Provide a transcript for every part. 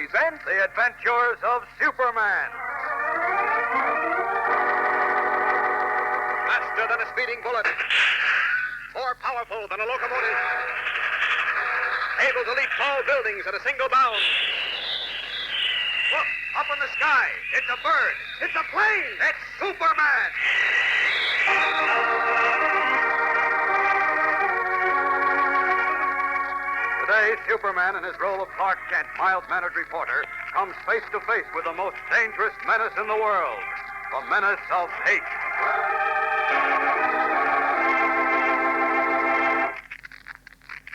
present The Adventures of Superman. Faster than a speeding bullet. More powerful than a locomotive. Able to leap tall buildings at a single bound. Look, up in the sky. It's a bird. It's a plane. It's Superman. Today, Superman, in his role of Clark Kent, mild-mannered reporter, comes face to face with the most dangerous menace in the world, the menace of hate.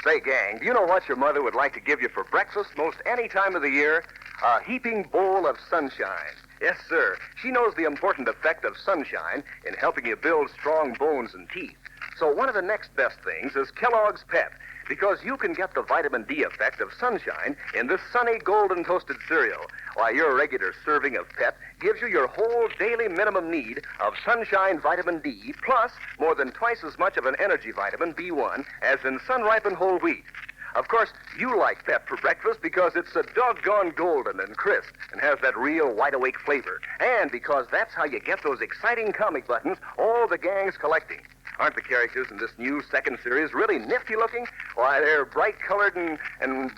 Say, gang, do you know what your mother would like to give you for breakfast most any time of the year? A heaping bowl of sunshine. Yes, sir. She knows the important effect of sunshine in helping you build strong bones and teeth. So one of the next best things is Kellogg's Pep, because you can get the vitamin D effect of sunshine in this sunny golden toasted cereal, while your regular serving of Pep gives you your whole daily minimum need of sunshine vitamin D, plus more than twice as much of an energy vitamin, B1, as in sun-ripened whole wheat. Of course, you like Pep for breakfast because it's so doggone golden and crisp and has that real wide-awake flavor, and because that's how you get those exciting comic buttons all the gang's collecting. Aren't the characters in this new second series really nifty looking? Why, they're bright colored and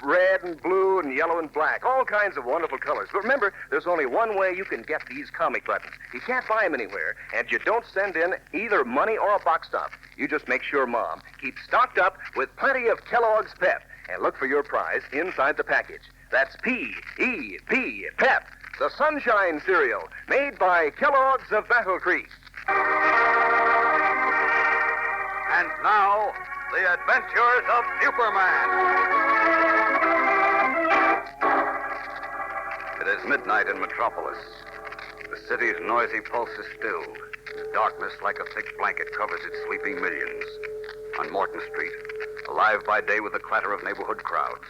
red and blue and yellow and black. All kinds of wonderful colors. But remember, there's only one way you can get these comic buttons. You can't buy them anywhere, and you don't send in either money or a box top. You just make sure Mom keeps stocked up with plenty of Kellogg's Pep, and look for your prize inside the package. That's P-E-P, Pep, the Sunshine Cereal, made by Kellogg's of Battle Creek. And now, The Adventures of Superman. It is midnight in Metropolis. The city's noisy pulse is stilled. Darkness like a thick blanket covers its sleeping millions. On Morton Street, alive by day with the clatter of neighborhood crowds,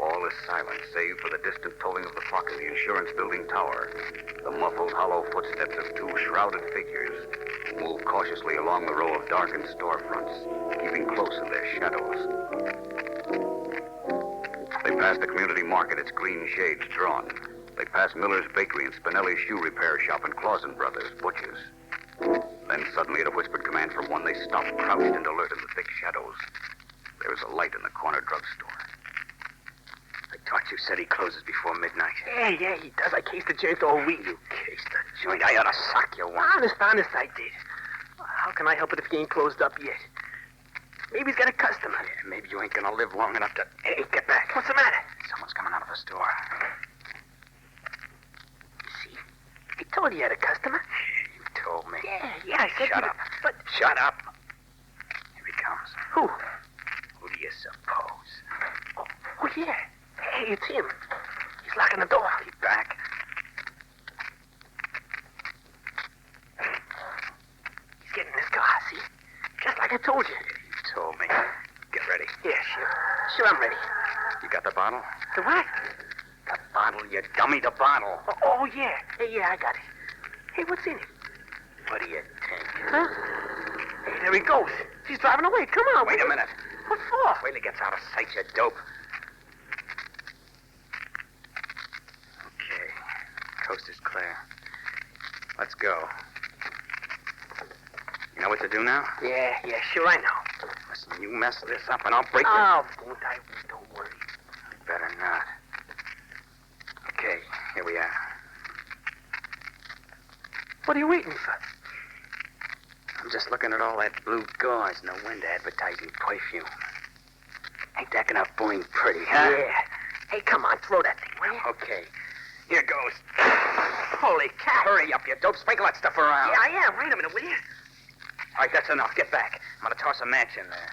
all is silent save for the distant tolling of the clock in the insurance building tower, the muffled, hollow footsteps of two shrouded figures who move cautiously along the row of darkened storefronts, keeping close in their shadows. They pass the community market, its green shades drawn. They pass Miller's Bakery and Spinelli's Shoe Repair Shop and Clausen Brothers, butchers. Then suddenly, at a whispered command from one, they stop, crouched and alert in the thick shadows. There is a light in the corner drugstore. I thought you said he closes before midnight. Yeah, he does. I cased the joint all week. You cased the joint? I ought to sock you one. Honest, I did. How can I help it if he ain't closed up yet? Maybe he's got a customer. Yeah, maybe you ain't gonna live long enough to... Hey, get back. What's the matter? Someone's coming out of the store. See? I told you had a customer. You told me. Yeah, I said Shut you... up. But... Shut up. Here he comes. Who? Who do you suppose? Oh, yeah. Hey, it's him. He's locking the door. He back? He's getting in his car, see? Just like I told you. You told me. Get ready. Yeah, sure. Sure, I'm ready. You got the bottle? The what? The bottle, you dummy, the bottle. Oh, yeah. Hey, yeah, I got it. Hey, what's in it? What do you think? Huh? Hey, there he goes. He's driving away. Come on. Wait a minute. What for? Wait till he gets out of sight, you dope. Okay. Coast is clear. Let's go. You know what to do now? Yeah, sure, I know. Listen, you mess this up and I'll break Oh, won't I? Don't worry. Better not. Okay, here we are. What are you waiting for? I'm just looking at all that blue gauze in the wind advertising perfume. Ain't that gonna burn pretty, huh? Yeah. Hey, come on, throw that thing, will you? Okay, here goes. Holy cat. Hurry up, you dope. Sprinkle that stuff around. Yeah, I am. Wait a minute, will you? All right, that's enough. Get back. I'm gonna toss a match in there.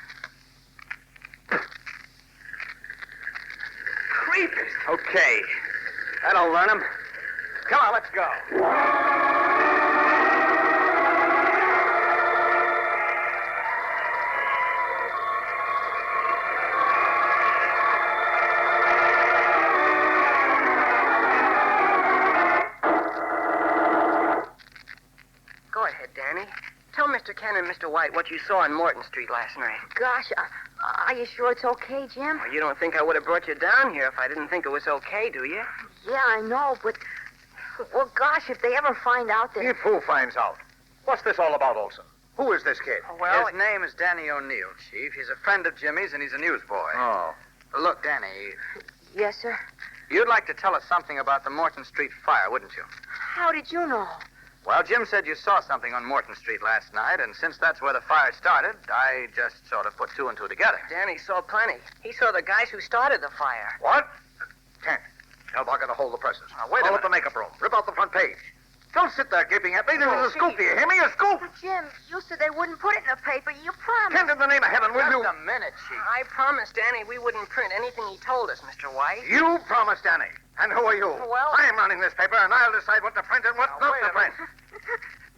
Creepers. Okay. That'll learn him. Come on, let's go. Go ahead, Danny. Tell Mr. Ken and Mr. White what you saw on Morton Street last night. Gosh, Are you sure it's okay, Jim? Well, you don't think I would have brought you down here if I didn't think it was okay, do you? Yeah, I know, but... Well, gosh, if they ever find out that... If who finds out? What's this all about, Olson? Who is this kid? Well, his name is Danny O'Neill, Chief. He's a friend of Jimmy's, and he's a newsboy. Oh. Look, Danny, Yes, sir? you'd like to tell us something about the Morton Street fire, wouldn't you? How did you know? Well, Jim said you saw something on Morton Street last night, and since that's where the fire started, I just sort of put two and two together. Danny saw plenty. He saw the guys who started the fire. What? Kent, tell Barker to hold the presses. Now, wait a Call minute. up the makeup room. Rip out the front page. Don't sit there gaping at me. This is a scoop. Do you hear me? A scoop. But, Jim, you said they wouldn't put it in the paper. You promised. Kent, in the name of heaven, will you? Just a minute, Chief. I promised Danny we wouldn't print anything he told us, Mr. White. You promised, Danny. And who are you? Well- I'm running this paper, and I'll decide what to print and what not wait to a print.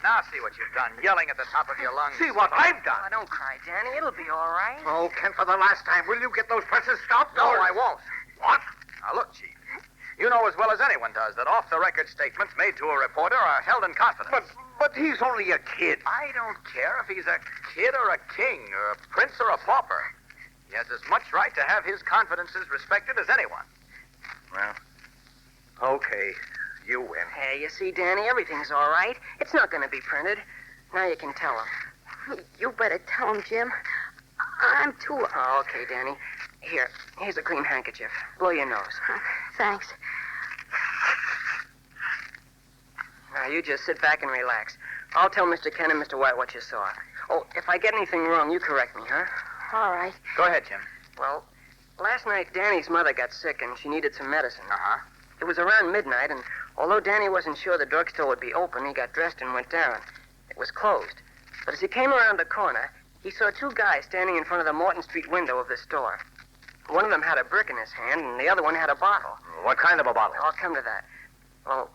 Now see what you've done, yelling at the top of your lungs. See what I've Oh, done. don't cry, Danny. It'll be all right. Oh, Kent, for the last time, will you get those presses stopped? No, or- I won't. What? Now, look, Chief. You know as well as anyone does that off-the-record statements made to a reporter are held in confidence. But he's only a kid. I don't care if he's a kid or a king or a prince or a pauper. He has as much right to have his confidences respected as anyone. Well, okay. You win. Hey, you see, Danny, everything's all right. It's not going to be printed. Now you can tell him. You better tell him, Jim. I'm too... Oh, okay, Danny. Here's a clean handkerchief. Blow your nose. Thanks. Now, you just sit back and relax. I'll tell Mr. Ken and Mr. White what you saw. Oh, if I get anything wrong, you correct me, huh? All right. Go ahead, Jim. Well, last night Danny's mother got sick and she needed some medicine. Uh-huh. It was around midnight, and although Danny wasn't sure the drugstore would be open, he got dressed and went down. It was closed. But as he came around the corner, he saw two guys standing in front of the Morton Street window of the store. One of them had a brick in his hand, and the other one had a bottle. What kind of a bottle? I'll come to that. Well,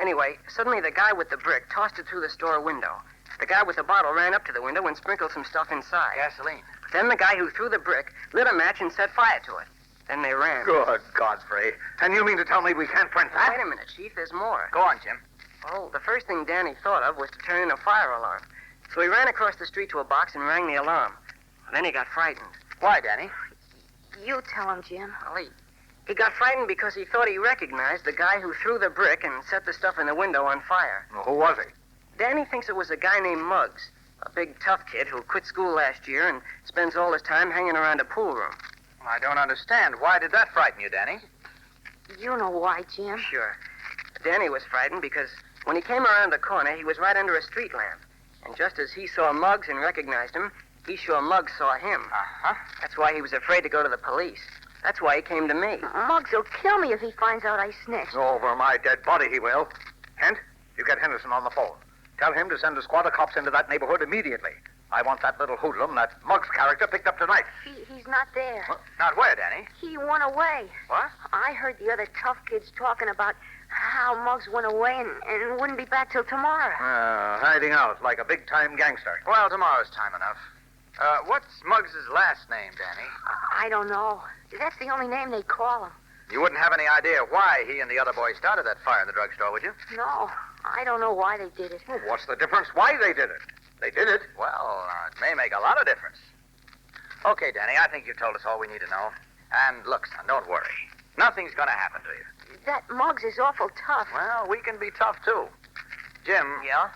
anyway, suddenly the guy with the brick tossed it through the store window. The guy with the bottle ran up to the window and sprinkled some stuff inside. Gasoline. Then the guy who threw the brick lit a match and set fire to it. Then they ran. Good Godfrey. And you mean to tell me we can't print Now, that? wait a minute, Chief. There's more. Go on, Jim. Well, the first thing Danny thought of was to turn in a fire alarm. So he ran across the street to a box and rang the alarm. Then he got frightened. Why, Danny? You tell him, Jim. Well, he got frightened because he thought he recognized the guy who threw the brick and set the stuff in the window on fire. Well, who was he? Danny thinks it was a guy named Muggs, a big tough kid who quit school last year and spends all his time hanging around a pool room. I don't understand. Why did that frighten you, Danny? You know why, Jim. Sure. Danny was frightened because when he came around the corner, he was right under a street lamp. And just as he saw Muggs and recognized him, he sure Muggs saw him. Uh-huh. That's why he was afraid to go to the police. That's why he came to me. Muggs will kill me if he finds out I snitched. Over my dead body, he will. Kent, you get Henderson on the phone. Tell him to send a squad of cops into that neighborhood immediately. I want that little hoodlum, that Muggs character, picked up tonight. He's not there. Not where, Danny? He went away. What? I heard the other tough kids talking about how Muggs went away and wouldn't be back till tomorrow. Hiding out like a big-time gangster. Well, tomorrow's time enough. What's Muggs' last name, Danny? I don't know. That's the only name they call him. You wouldn't have any idea why he and the other boy started that fire in the drugstore, would you? No, I don't know why they did it. Well, what's the difference? Why they did it? They did it. Well, it may make a lot of difference. Okay, Danny, I think you've told us all we need to know. And look, son, don't worry. Nothing's going to happen to you. That Muggs is awful tough. Well, we can be tough, too. Jim. Yeah?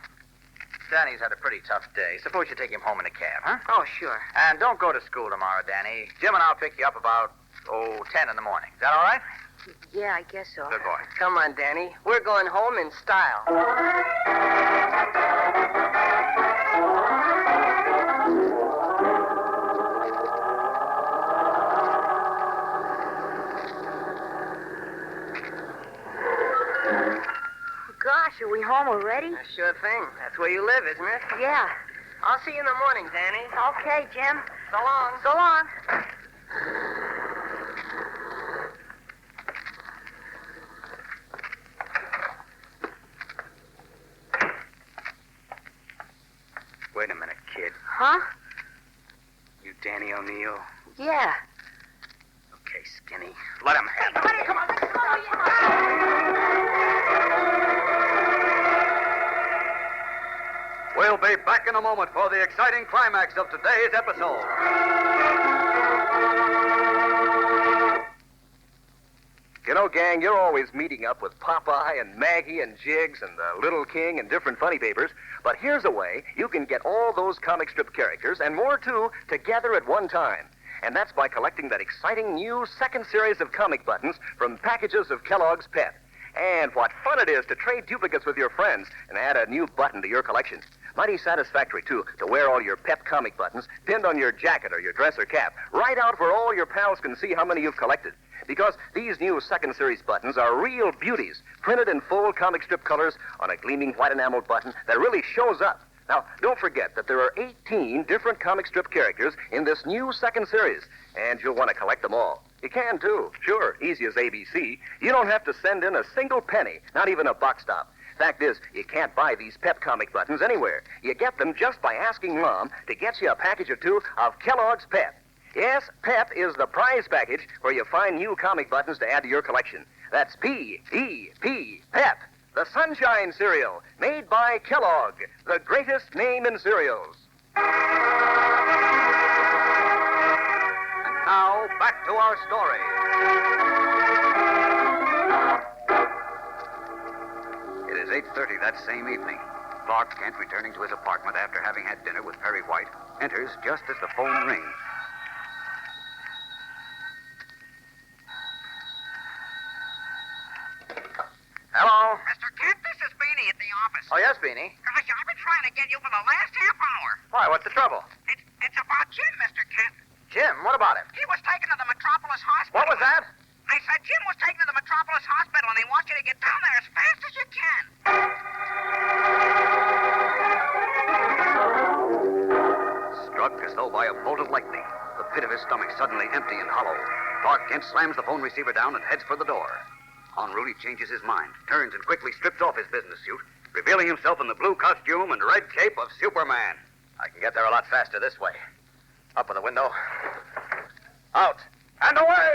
Danny's had a pretty tough day. Suppose you take him home in a cab, huh? Oh, sure. And don't go to school tomorrow, Danny. Jim and I'll pick you up about, 10 in the morning. Is that all right? Yeah, I guess so. Good boy. Come on, Danny. We're going home in style. Gosh, are we home already? Sure thing. That's where you live, isn't it? Yeah. I'll see you in the morning, Danny. Okay, Jim. So long. So long. Wait a minute, kid. Huh? You Danny O'Neill? Yeah. Okay, Skinny. Let him have it. Come on, let's go. We'll be back in a moment for the exciting climax of today's episode. You know, gang, you're always meeting up with Popeye and Maggie and Jiggs and the Little King and different funny papers. But here's a way you can get all those comic strip characters, and more too, together at one time. And that's by collecting that exciting new second series of comic buttons from packages of Kellogg's Pep. And what fun it is to trade duplicates with your friends and add a new button to your collection. Mighty satisfactory, too, to wear all your Pep comic buttons pinned on your jacket or your dress or cap, right out where all your pals can see how many you've collected. Because these new second series buttons are real beauties, printed in full comic strip colors on a gleaming white enameled button that really shows up. Now, don't forget that there are 18 different comic strip characters in this new second series, and you'll want to collect them all. You can, too. Sure, easy as ABC. You don't have to send in a single penny, not even a box stop. Fact is, you can't buy these Pep comic buttons anywhere. You get them just by asking Mom to get you a package or two of Kellogg's Pep. Yes, Pep is the prize package where you find new comic buttons to add to your collection. That's P-E-P, Pep, the Sunshine cereal, made by Kellogg, the greatest name in cereals. And now, back to our story. It is 8:30 that same evening. Clark Kent, returning to his apartment after having had dinner with Perry White, enters just as the phone rings. Hello? Mr. Kent, this is Beanie at the office. Oh, yes, Beanie. Gosh, I've been trying to get you for the last half hour. Why, what's the trouble? It's about Jim, Mr. Kent. Jim, what about him? He was taken to the Metropolis Hospital. What was that? I said Jim was taken to the Metropolis Hospital, and he wants you to get down there as fast as you can. Struck as though by a bolt of lightning, the pit of his stomach suddenly empty and hollow. Clark Kent slams the phone receiver down and heads for the door. En route, he changes his mind, turns and quickly strips off his business suit, revealing himself in the blue costume and red cape of Superman. I can get there a lot faster this way. Up with the window. Out. And away!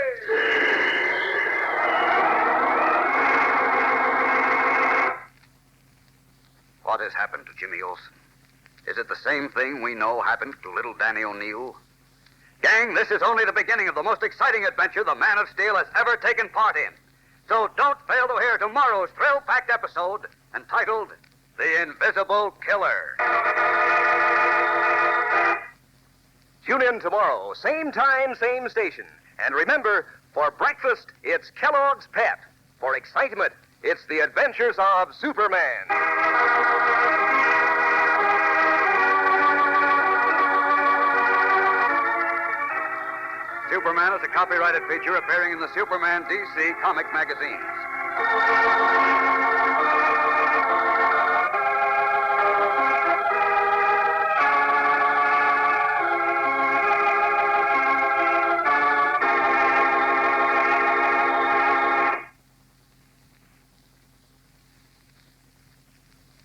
What has happened to Jimmy Olsen? Is it the same thing we know happened to little Danny O'Neill? Gang, this is only the beginning of the most exciting adventure the Man of Steel has ever taken part in. So don't fail to hear tomorrow's thrill-packed episode entitled The Invisible Killer. Tune in tomorrow, same time, same station. And remember, for breakfast, it's Kellogg's Pep. For excitement, it's the adventures of Superman. Superman is a copyrighted feature appearing in the Superman DC comic magazines.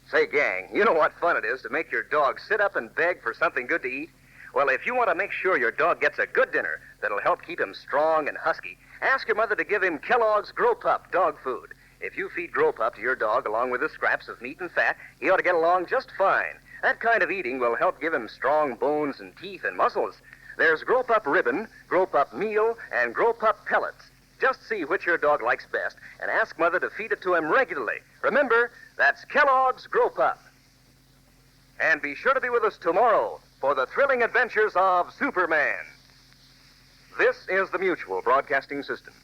Say, gang, you know what fun it is to make your dog sit up and beg for something good to eat? Well, if you want to make sure your dog gets a good dinner that'll help keep him strong and husky, ask your mother to give him Kellogg's Grow Pup dog food. If you feed Grow Pup to your dog along with the scraps of meat and fat, he ought to get along just fine. That kind of eating will help give him strong bones and teeth and muscles. There's Grow Pup Ribbon, Grow Pup Meal, and Grow Pup Pellets. Just see which your dog likes best and ask Mother to feed it to him regularly. Remember, that's Kellogg's Grow Pup. And be sure to be with us tomorrow for the thrilling adventures of Superman. This is the Mutual Broadcasting System.